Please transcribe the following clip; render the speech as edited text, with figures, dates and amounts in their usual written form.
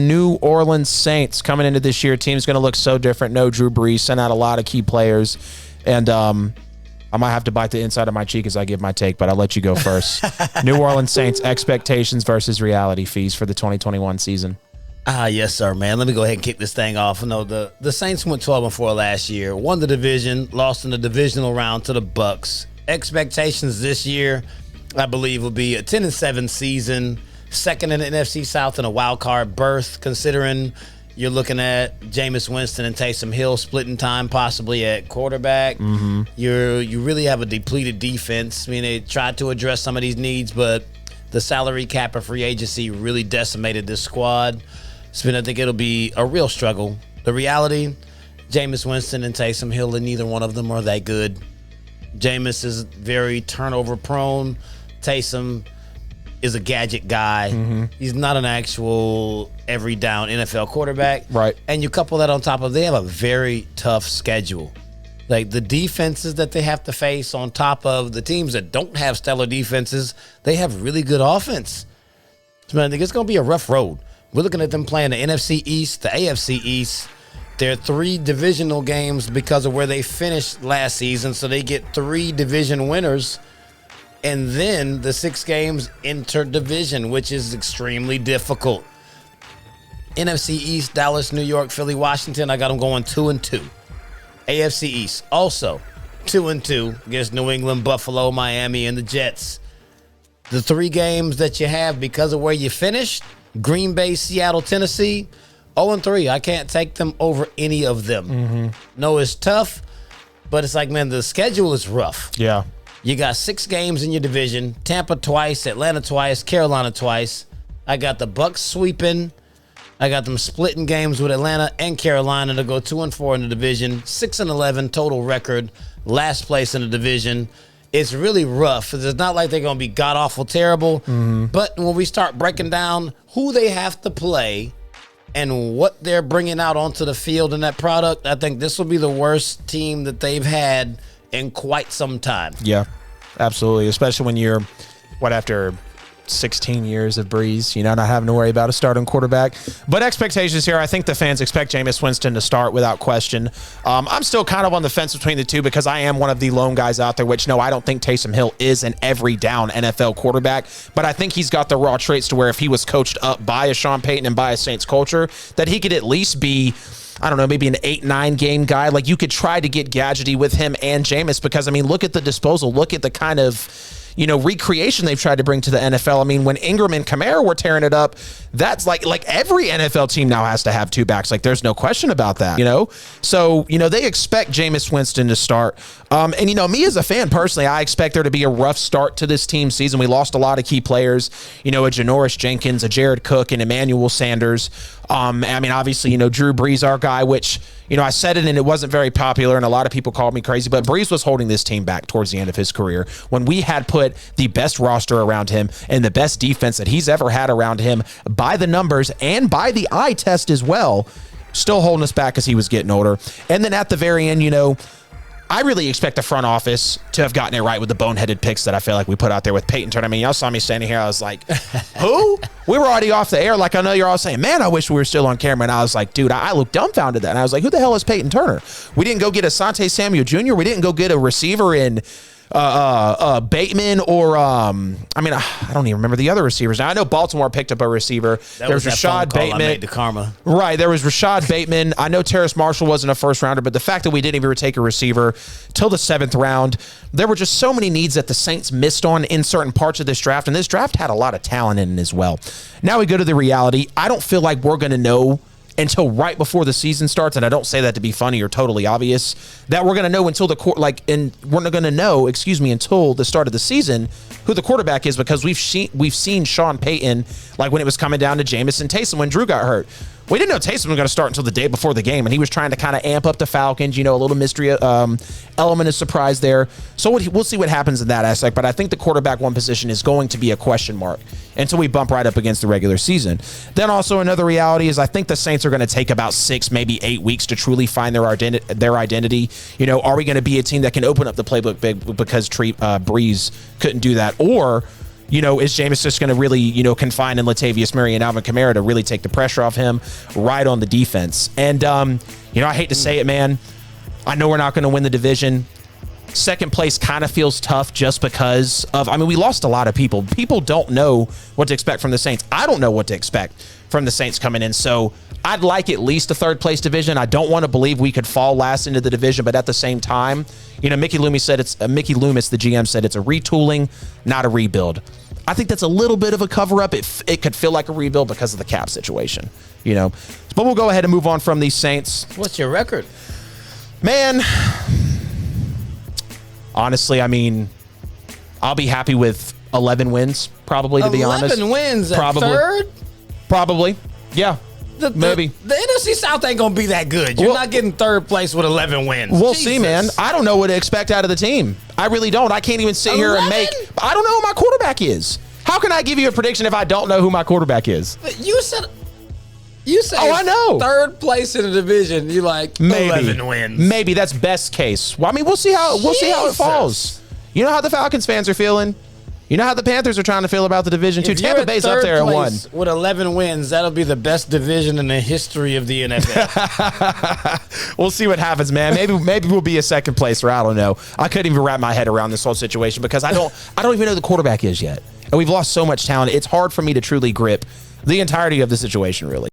New Orleans Saints coming into this year. Team's going to look so different. No Drew Brees. Sent out a lot of key players. And I might have to bite the inside of my cheek as I give my take, but I'll let you go first. New Orleans Saints, expectations versus reality fees for the 2021 season. Yes, sir, man. Let me go ahead and kick this thing off. No, the Saints went 12-4 last year, won the division, lost in the divisional round to the Bucs. Expectations this year, I believe, will be a 10-7 season, second in the NFC South and a wild card berth, considering you're looking at Jameis Winston and Taysom Hill splitting time possibly at quarterback. Mm-hmm. You really have a depleted defense. I mean, they tried to address some of these needs, but the salary cap of free agency really decimated this squad. So I think it'll be a real struggle. The reality, Jameis Winston and Taysom Hill, and neither one of them are that good. Jameis is very turnover prone. Taysom is a gadget guy. Mm-hmm. He's not an actual every down NFL quarterback. Right. And you couple that on top of, they have a very tough schedule. Like the defenses that they have to face on top of the teams that don't have stellar defenses, they have really good offense. So man, I think it's going to be a rough road. We're looking at them playing the NFC East, the AFC East. There are 3 divisional games because of where they finished last season, so they get 3 division winners. And then the 6 games inter-division, which is extremely difficult. NFC East, Dallas, New York, Philly, Washington, I got them going 2-2. AFC East, also 2-2 against New England, Buffalo, Miami, and the Jets. The 3 games that you have because of where you finished, Green Bay, Seattle, Tennessee, 0-3. I can't take them over any of them. Mm-hmm. No, it's tough, but it's like, man, the schedule is rough. Yeah. You got 6 games in your division, Tampa twice, Atlanta twice, Carolina twice. I got the Bucs sweeping. I got them splitting games with Atlanta and Carolina to go 2-4 in the division, 6-11 total record, last place in the division. It's really rough. It's not like they're going to be god-awful terrible. Mm-hmm. But when we start breaking down who they have to play and what they're bringing out onto the field in that product, I think this will be the worst team that they've had in quite some time. Yeah, absolutely. Especially when you're, after 16 years of Brees, not having to worry about a starting quarterback. But expectations here, I think the fans expect Jameis Winston to start without question. I'm still kind of on the fence between the two because I am one of the lone guys out there, which, no, I don't think Taysom Hill is an every down NFL quarterback, but I think he's got the raw traits to where if he was coached up by a Sean Payton and by a Saints culture, that he could at least be, I don't know, maybe an 8-9 game guy. Like you could try to get gadgety with him and Jameis because, I mean, look at the disposal. Look at the kind of, recreation they've tried to bring to the NFL. I mean, when Ingram and Kamara were tearing it up, that's like every NFL team now has to have 2 backs. Like there's no question about that, So, they expect Jameis Winston to start. And, me as a fan personally, I expect there to be a rough start to this team season. We lost a lot of key players, a Janoris Jenkins, a Jared Cook, and Emmanuel Sanders. I mean, obviously, Drew Brees, our guy, which, I said it and it wasn't very popular and a lot of people called me crazy, but Brees was holding this team back towards the end of his career when we had put the best roster around him and the best defense that he's ever had around him by the numbers and by the eye test as well, still holding us back as he was getting older. And then at the very end, I really expect the front office to have gotten it right with the boneheaded picks that I feel like we put out there with Peyton Turner. I mean, y'all saw me standing here. I was like, who? We were already off the air. Like, I know you're all saying, man, I wish we were still on camera. And I was like, dude, I looked dumbfounded that. And I was like, who the hell is Peyton Turner? We didn't go get Asante Samuel Jr. We didn't go get a receiver in Bateman or I don't even remember the other receivers. Now I know Baltimore picked up a receiver. There was Rashad Bateman. I made to Karma. Right, there was Rashad Bateman. I know Terrace Marshall wasn't a first rounder, but the fact that we didn't even take a receiver till the 7th round, there were just so many needs that the Saints missed on in certain parts of this draft, and this draft had a lot of talent in it as well. Now we go to the reality. I don't feel like we're going to know until right before the season starts, and I don't say that to be funny or totally obvious, that we're going to know until we're not going to know, until the start of the season who the quarterback is, because we've seen Sean Payton, like when it was coming down to Jameis and Taysom when Drew got hurt. We didn't know Taysom was going to start until the day before the game, and he was trying to kind of amp up the Falcons, a little mystery element of surprise there. So we'll see what happens in that aspect, but I think the quarterback one position is going to be a question mark until we bump right up against the regular season. Then also another reality is I think the Saints are going to take about 6, maybe 8 weeks to truly find their identity. Are we going to be a team that can open up the playbook big because Brees couldn't do that? Or Is Jameis just going to really, confine in Latavius Murray and Alvin Kamara to really take the pressure off him right on the defense? And, I hate to say it, man. I know we're not going to win the division. Second place kind of feels tough just because of, we lost a lot of people. People don't know what to expect from the Saints. I don't know what to expect from the Saints coming in. So I'd like at least a third place division. I don't want to believe we could fall last into the division, but at the same time, Mickey Loomis, the GM, said it's a retooling, not a rebuild. I think that's a little bit of a cover up. It could feel like a rebuild because of the cap situation, But we'll go ahead and move on from these Saints. What's your record? Man, honestly, I'll be happy with 11 wins, probably, to be honest. 11 wins at probably. Third? Probably. Yeah. Maybe. The NFC South ain't going to be that good. You're not getting third place with 11 wins. We'll see, man. I don't know what to expect out of the team. I really don't. I can't even sit here and I don't know who my quarterback is. How can I give you a prediction if I don't know who my quarterback is? You said oh, I know. Third place in the division. You like maybe 11 wins. Maybe that's best case. Well, we'll see how it falls. You know how the Falcons fans are feeling. You know how the Panthers are trying to feel about the division too. Tampa Bay's up there at 1 with 11 wins. That'll be the best division in the history of the NFL. We'll see what happens, man. Maybe we'll be a second place, or I don't know. I couldn't even wrap my head around this whole situation because I don't even know who the quarterback is yet, and we've lost so much talent. It's hard for me to truly grip the entirety of the situation, really.